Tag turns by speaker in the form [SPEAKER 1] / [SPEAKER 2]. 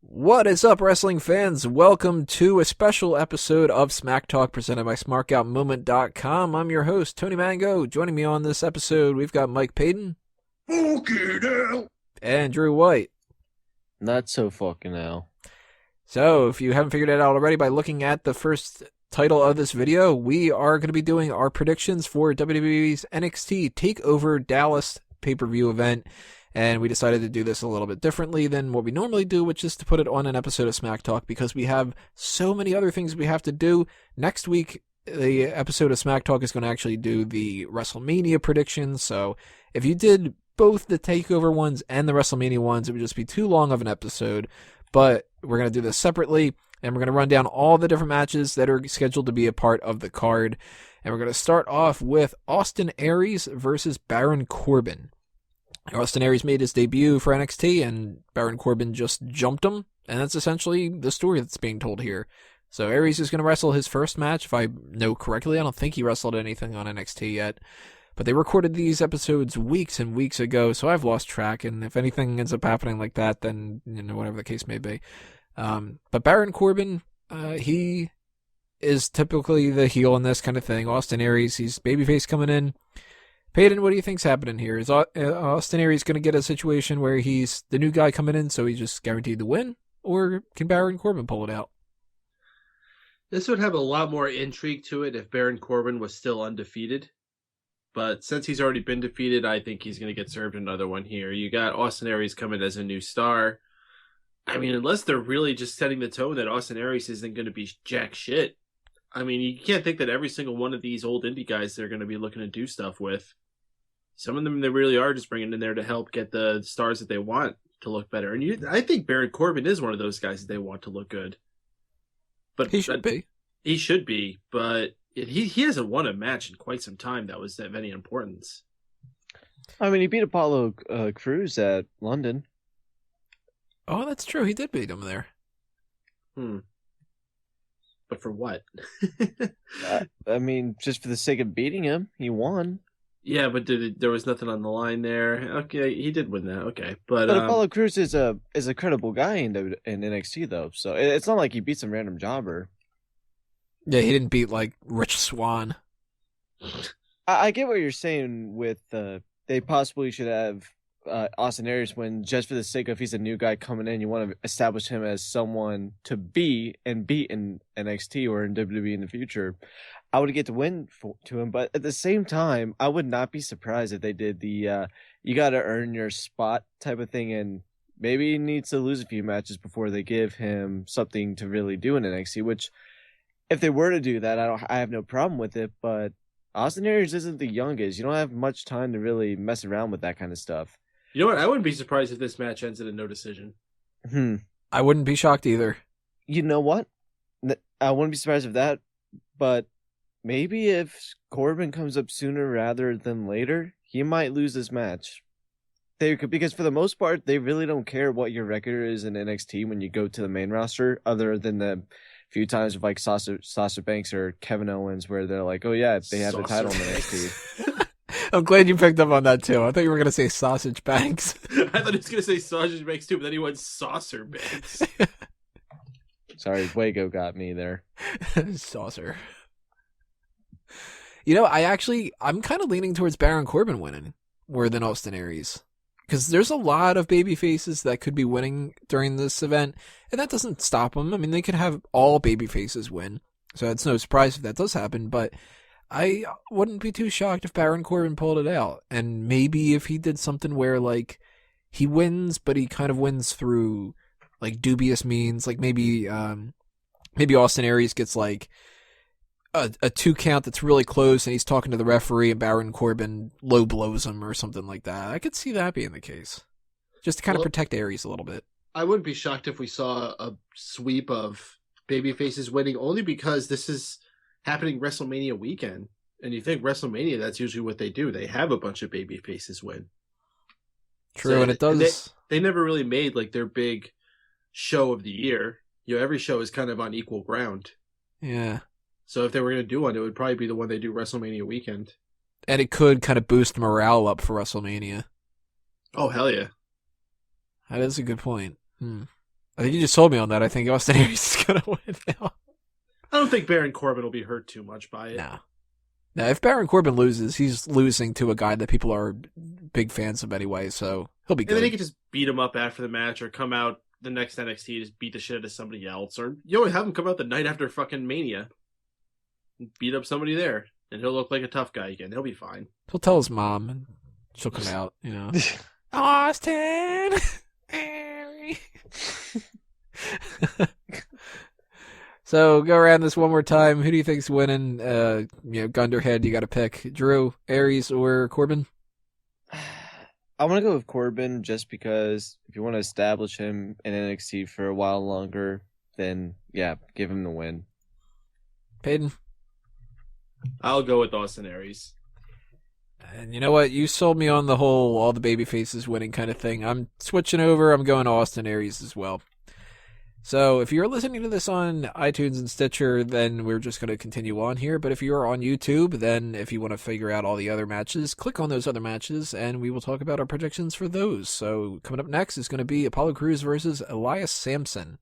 [SPEAKER 1] What is up, wrestling fans? Welcome to a special episode of Smack Talk presented by SmarkOutMoment.com. I'm your host, Tony Mango. Joining me on this episode, we've got Mike Payton.
[SPEAKER 2] Fucking hell.
[SPEAKER 1] And Drew White.
[SPEAKER 3] Not so fucking hell.
[SPEAKER 1] So, if you haven't figured it out already by looking at the first title of this video, we are going to be doing our predictions for WWE's NXT TakeOver Dallas pay-per-view event. And we decided to do this a little bit differently than what we normally do, which is to put it on an episode of Smack Talk because we have so many other things we have to do. Next week, the episode of Smack Talk is going to actually do the WrestleMania predictions. So if you did both the TakeOver ones and the WrestleMania ones, it would just be too long of an episode. But we're going to do this separately, and we're going to run down all the different matches that are scheduled to be a part of the card. And we're going to start off with Austin Aries versus Baron Corbin. Austin Aries made his debut for NXT, and Baron Corbin just jumped him, and that's essentially the story that's being told here. So Aries is going to wrestle his first match, if I know correctly. I don't think he wrestled anything on NXT yet, but they recorded these episodes weeks and weeks ago, so I've lost track, and if anything ends up happening like that, then, whatever the case may be. But Baron Corbin, he is typically the heel in this kind of thing. Austin Aries, he's babyface coming in. Peyton, what do you think's happening here? Is Austin Aries going to get a situation where he's the new guy coming in, so he's just guaranteed to win? Or can Baron Corbin pull it out?
[SPEAKER 2] This would have a lot more intrigue to it if Baron Corbin was still undefeated. But since he's already been defeated, I think he's going to get served another one here. You got Austin Aries coming as a new star. I mean, unless they're really just setting the tone that Austin Aries isn't going to be jack shit. I mean, you can't think that every single one of these old indie guys they're going to be looking to do stuff with. Some of them they really are just bringing in there to help get the stars that they want to look better. And I think Baron Corbin is one of those guys that they want to look good. But
[SPEAKER 1] he should be.
[SPEAKER 2] He should be, but he hasn't won a match in quite some time that was of any importance.
[SPEAKER 3] I mean, he beat Apollo Crews at London.
[SPEAKER 1] Oh, that's true. He did beat him there.
[SPEAKER 2] But for what?
[SPEAKER 3] I mean, just for the sake of beating him, he won.
[SPEAKER 2] Yeah, but there was nothing on the line there. Okay, he did win that. Okay, but
[SPEAKER 3] Apollo Crews is a credible guy in NXT though, so it's not like he beat some random jobber.
[SPEAKER 1] Yeah, he didn't beat like Rich Swann.
[SPEAKER 3] I get what you're saying with they possibly should have Austin Aries win just for the sake of he's a new guy coming in. You want to establish him as someone to be and beat in NXT or in WWE in the future. I would get to win to him, but at the same time, I would not be surprised if they did the you got to earn your spot type of thing, and maybe he needs to lose a few matches before they give him something to really do in NXT. Which, if they were to do that, I have no problem with it. But Austin Aries isn't the youngest. You don't have much time to really mess around with that kind of stuff.
[SPEAKER 2] You know what? I wouldn't be surprised if this match ends in a no decision.
[SPEAKER 1] I wouldn't be shocked either.
[SPEAKER 3] You know what? I wouldn't be surprised if that, but maybe if Corbin comes up sooner rather than later, he might lose this match. Because for the most part, they really don't care what your record is in NXT when you go to the main roster, other than the few times with like Sasha Banks or Kevin Owens where they're like, oh yeah, they have the title in NXT.
[SPEAKER 1] I'm glad you picked up on that too. I thought you were going to say Sausage Banks.
[SPEAKER 2] I thought he was going to say Sausage Banks too, but then he went Saucer Banks.
[SPEAKER 3] Sorry, Wago got me there.
[SPEAKER 1] Saucer. I'm kind of leaning towards Baron Corbin winning more than Austin Aries. Because there's a lot of baby faces that could be winning during this event, and that doesn't stop them. I mean, they could have all baby faces win, so it's no surprise if that does happen, but I wouldn't be too shocked if Baron Corbin pulled it out. And maybe if he did something where, like, he wins, but he kind of wins through, like, dubious means. Like, maybe Austin Aries gets, like, a 2 count that's really close, and he's talking to the referee, and Baron Corbin low blows him or something like that. I could see that being the case. Just to kind of protect Aries a little bit.
[SPEAKER 2] I wouldn't be shocked if we saw a sweep of babyfaces winning, only because this is happening WrestleMania weekend. And you think WrestleMania, that's usually what they do. They have a bunch of babyfaces win.
[SPEAKER 1] True, so, and it does.
[SPEAKER 2] They never really made like their big show of the year. You know, every show is kind of on equal ground.
[SPEAKER 1] Yeah.
[SPEAKER 2] So if they were going to do one, it would probably be the one they do WrestleMania weekend.
[SPEAKER 1] And it could kind of boost morale up for WrestleMania.
[SPEAKER 2] Oh, hell yeah.
[SPEAKER 1] That is a good point. I think you just told me on that. I think Austin Aries is gonna win now.
[SPEAKER 2] I don't think Baron Corbin will be hurt too much by it.
[SPEAKER 1] Nah. Now, if Baron Corbin loses, he's losing to a guy that people are big fans of anyway, so he'll be good.
[SPEAKER 2] And then he could just beat him up after the match or come out the next NXT, just beat the shit out of somebody else. Or, have him come out the night after fucking Mania and beat up somebody there. And he'll look like a tough guy again. He'll be fine.
[SPEAKER 1] He'll tell his mom, and she'll come out, Austin! Aries. So go around this one more time. Who do you think's winning? Gun to head, you got to pick Drew, Aries, or Corbin.
[SPEAKER 3] I want to go with Corbin just because if you want to establish him in NXT for a while longer, then yeah, give him the win.
[SPEAKER 1] Peyton.
[SPEAKER 2] I'll go with Austin Aries.
[SPEAKER 1] And you know what? You sold me on the whole all the baby faces winning kind of thing. I'm switching over. I'm going to Austin Aries as well. So if you're listening to this on iTunes and Stitcher, then we're just going to continue on here. But if you're on YouTube, then if you want to figure out all the other matches, click on those other matches, and we will talk about our predictions for those. So coming up next is going to be Apollo Crews versus Elias Sampson.